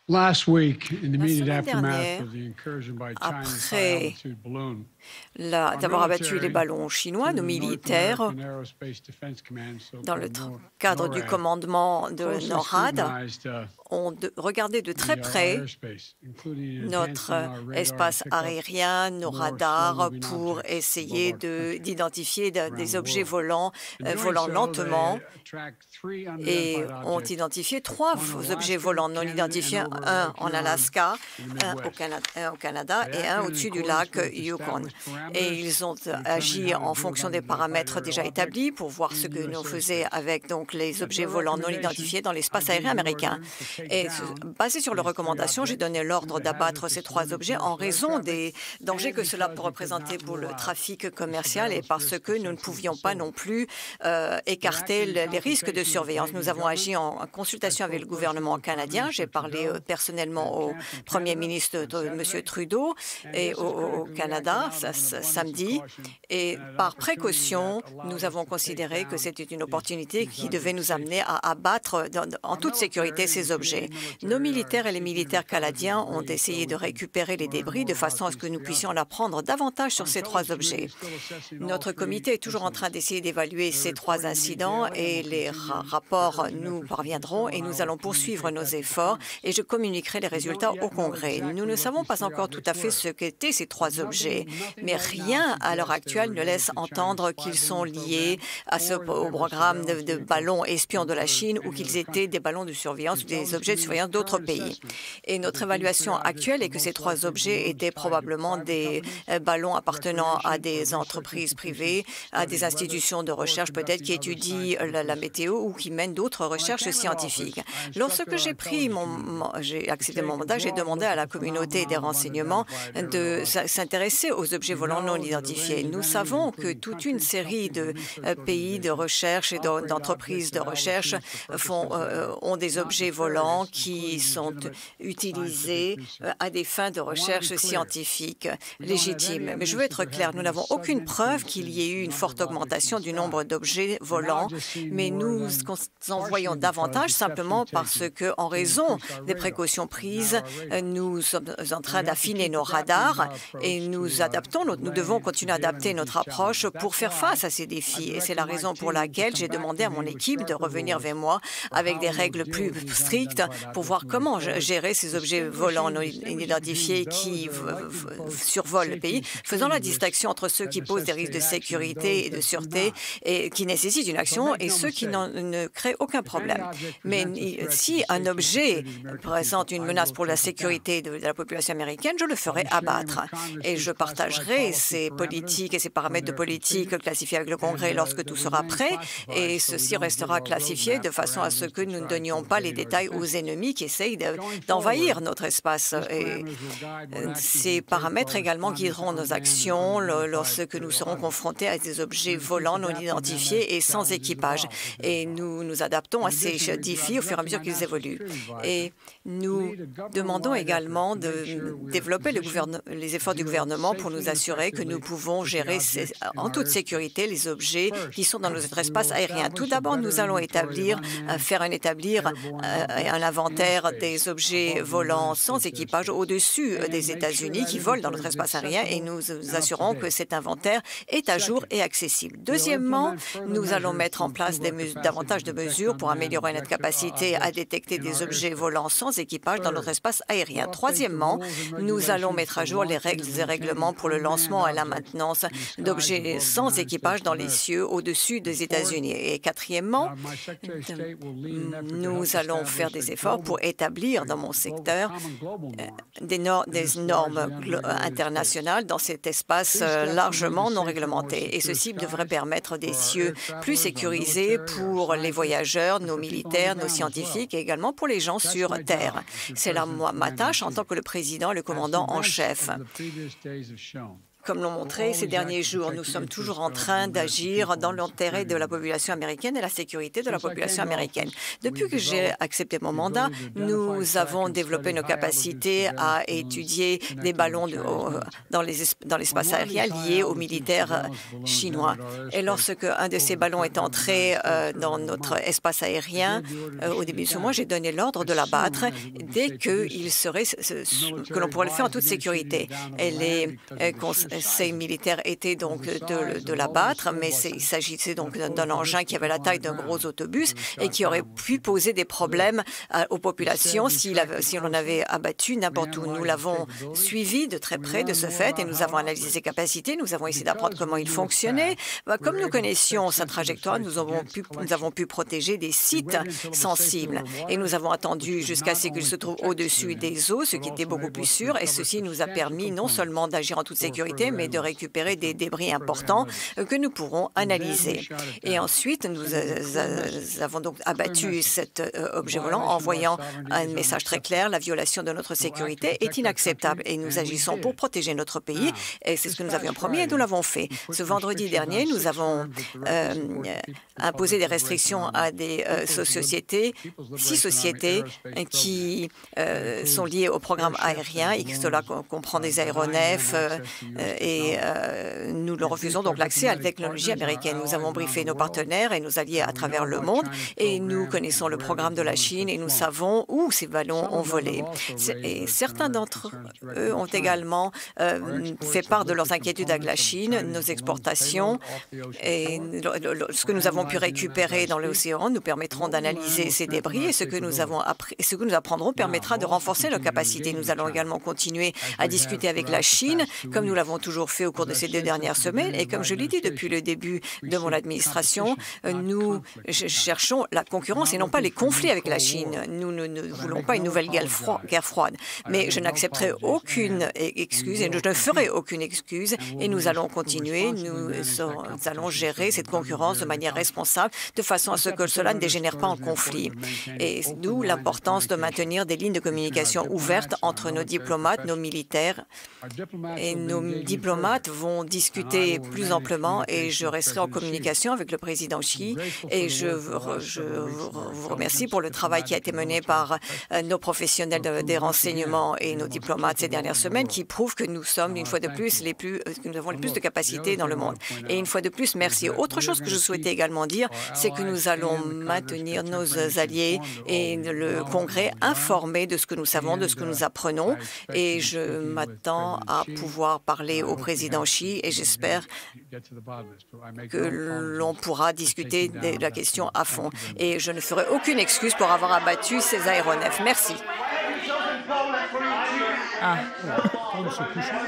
La semaine dernière, après d'avoir abattu les ballons chinois, nos militaires, dans le cadre du commandement de NORAD, ont regardé de très près notre espace aérien, nos radars, pour essayer d'identifier des objets volants lentement, et ont identifié 3 objets volants non identifiés, un en Alaska, un au Canada et un au-dessus du lac Yukon. Et ils ont agi en fonction des paramètres déjà établis pour voir ce que nous faisions avec donc les objets volants non identifiés dans l'espace aérien américain. Et basé sur leurs recommandations, j'ai donné l'ordre d'abattre ces 3 objets en raison des dangers que cela peut représenter pour le trafic commercial et parce que nous ne pouvions pas non plus écarter les risques de surveillance. Nous avons agi en consultation avec le gouvernement canadien. J'ai parlé personnellement au premier ministre, M. Trudeau, et au Canada samedi. Et par précaution, nous avons considéré que c'était une opportunité qui devait nous amener à abattre en toute sécurité ces objets. Nos militaires et les militaires canadiens ont essayé de récupérer les débris de façon à ce que nous puissions en apprendre davantage sur ces 3 objets. Notre comité est toujours en train d'essayer d'évaluer ces 3 incidents et les rapports nous parviendront et nous allons poursuivre nos efforts et je communiquerai les résultats au Congrès. Nous ne savons pas encore tout à fait ce qu'étaient ces 3 objets, mais rien à l'heure actuelle ne laisse entendre qu'ils sont liés au programme de ballons espions de la Chine ou qu'ils étaient des ballons de surveillance ou des objets de surveillance d'autres pays. Et notre évaluation actuelle est que ces 3 objets étaient probablement des ballons appartenant à des entreprises privées, à des institutions de recherche peut-être qui étudient la météo ou qui mènent d'autres recherches scientifiques. Lorsque j'ai accédé à mon mandat, j'ai demandé à la communauté des renseignements de s'intéresser aux objets volants non identifiés. Nous savons que toute une série de pays de recherche et d'entreprises de recherche ont des objets volants qui sont utilisés à des fins de recherche scientifique légitimes. Mais je veux être clair, nous n'avons aucune preuve qu'il y ait eu une forte augmentation du nombre d'objets volants, mais nous en voyons davantage simplement parce que, en raison des précautions prises, nous sommes en train d'affiner nos radars et nous devons continuer à adapter notre approche pour faire face à ces défis. Et c'est la raison pour laquelle j'ai demandé à mon équipe de revenir vers moi avec des règles plus strictes pour voir comment gérer ces objets volants non identifiés qui survolent le pays, faisant la distinction entre ceux qui posent des risques de sécurité et de sûreté et qui nécessitent une action et ceux qui ne créent aucun problème. Mais si un objet présente une menace pour la sécurité de la population américaine, je le ferai abattre. Et je partagerai ces politiques et ces paramètres de politique classifiés avec le Congrès lorsque tout sera prêt. Et ceci restera classifié de façon à ce que nous ne donnions pas les détails aux ennemis qui essayent d'envahir notre espace. Et ces paramètres également guideront nos actions lorsque nous serons confrontés à des objets volants non identifiés et sans équipage. Et nous nous adaptons à ces défis au fur et à mesure qu'ils évoluent. Et nous demandons également de développer les efforts du gouvernement pour nous assurer que nous pouvons gérer en toute sécurité les objets qui sont dans notre espace aérien. Tout d'abord, nous allons établir un inventaire des objets volants sans équipage au-dessus des États-Unis qui volent dans notre espace aérien et nous assurons que cet inventaire est à jour et accessible. Deuxièmement, nous allons mettre en place davantage de mesures pour améliorer notre capacité à détecter des objets volants sans équipage dans notre espace aérien. Troisièmement, nous allons mettre à jour les règles et règlements pour le lancement et la maintenance d'objets sans équipage dans les cieux au-dessus des États-Unis. Et quatrièmement, nous allons faire des efforts pour établir dans mon secteur des normes internationales dans cet espace largement non réglementé. Et ceci devrait permettre des cieux plus sécurisés pour les voyageurs, nos militaires, nos scientifiques et également pour les gens sur Terre. C'est là ma tâche en tant que le président et le commandant en chef. comme l'ont montré ces derniers jours. Nous sommes toujours en train d'agir dans l'intérêt de la population américaine et la sécurité de la population américaine. Depuis que j'ai accepté mon mandat, nous avons développé nos capacités à étudier des ballons dans l'espace aérien liés aux militaires chinois. Et lorsque un de ces ballons est entré dans notre espace aérien, au début de ce mois, j'ai donné l'ordre de l'abattre dès que l'on pourrait le faire en toute sécurité. Et les conseils militaires étaient donc de l'abattre, mais il s'agissait donc d'un engin qui avait la taille d'un gros autobus et qui aurait pu poser des problèmes aux populations si l'on avait abattu n'importe où. Nous l'avons suivi de très près de ce fait et nous avons analysé ses capacités, nous avons essayé d'apprendre comment il fonctionnait. Comme nous connaissions sa trajectoire, nous avons pu protéger des sites sensibles et nous avons attendu jusqu'à ce qu'il se trouve au-dessus des eaux, ce qui était beaucoup plus sûr, et ceci nous a permis non seulement d'agir en toute sécurité, mais de récupérer des débris importants que nous pourrons analyser. Et ensuite, nous avons donc abattu cet objet volant en envoyant un message très clair: la violation de notre sécurité est inacceptable et nous agissons pour protéger notre pays. Et c'est ce que nous avions promis et nous l'avons fait. Ce vendredi dernier, nous avons imposé des restrictions à des sociétés, 6 sociétés qui sont liées au programme aérien, et cela comprend des aéronefs et nous leur refusons donc l'accès à la technologie américaine. Nous avons briefé nos partenaires et nos alliés à travers le monde et nous connaissons le programme de la Chine et nous savons où ces ballons ont volé. Et certains d'entre eux ont également fait part de leurs inquiétudes avec la Chine, nos exportations et ce que nous avons pu récupérer dans l'océan nous permettront d'analyser ces débris et ce que nous apprendrons permettra de renforcer nos capacités. Nous allons également continuer à discuter avec la Chine, comme nous l'avons toujours fait au cours de ces 2 dernières semaines. Et comme je l'ai dit depuis le début de mon administration, nous cherchons la concurrence et non pas les conflits avec la Chine. Nous ne voulons pas une nouvelle guerre froide. Mais je n'accepterai aucune excuse et je ne ferai aucune excuse. Et nous allons continuer, nous allons gérer cette concurrence de manière responsable, de façon à ce que cela ne dégénère pas en conflit. Et d'où l'importance de maintenir des lignes de communication ouvertes entre nos diplomates, nos militaires. Et nos diplomates vont discuter plus amplement et je resterai en communication avec le président Xi. Et je vous remercie pour le travail qui a été mené par nos professionnels des renseignements et nos diplomates ces dernières semaines, qui prouvent que nous sommes, une fois de plus, que nous avons le plus de capacités dans le monde. Et une fois de plus, merci. Autre chose que je souhaitais également dire, c'est que nous allons maintenir nos alliés et le Congrès informés de ce que nous savons, de ce que nous apprenons. Et je m'attends à pouvoir parler au président Xi et j'espère que l'on pourra discuter de la question à fond. Et je ne ferai aucune excuse pour avoir abattu ces aéronefs. Merci.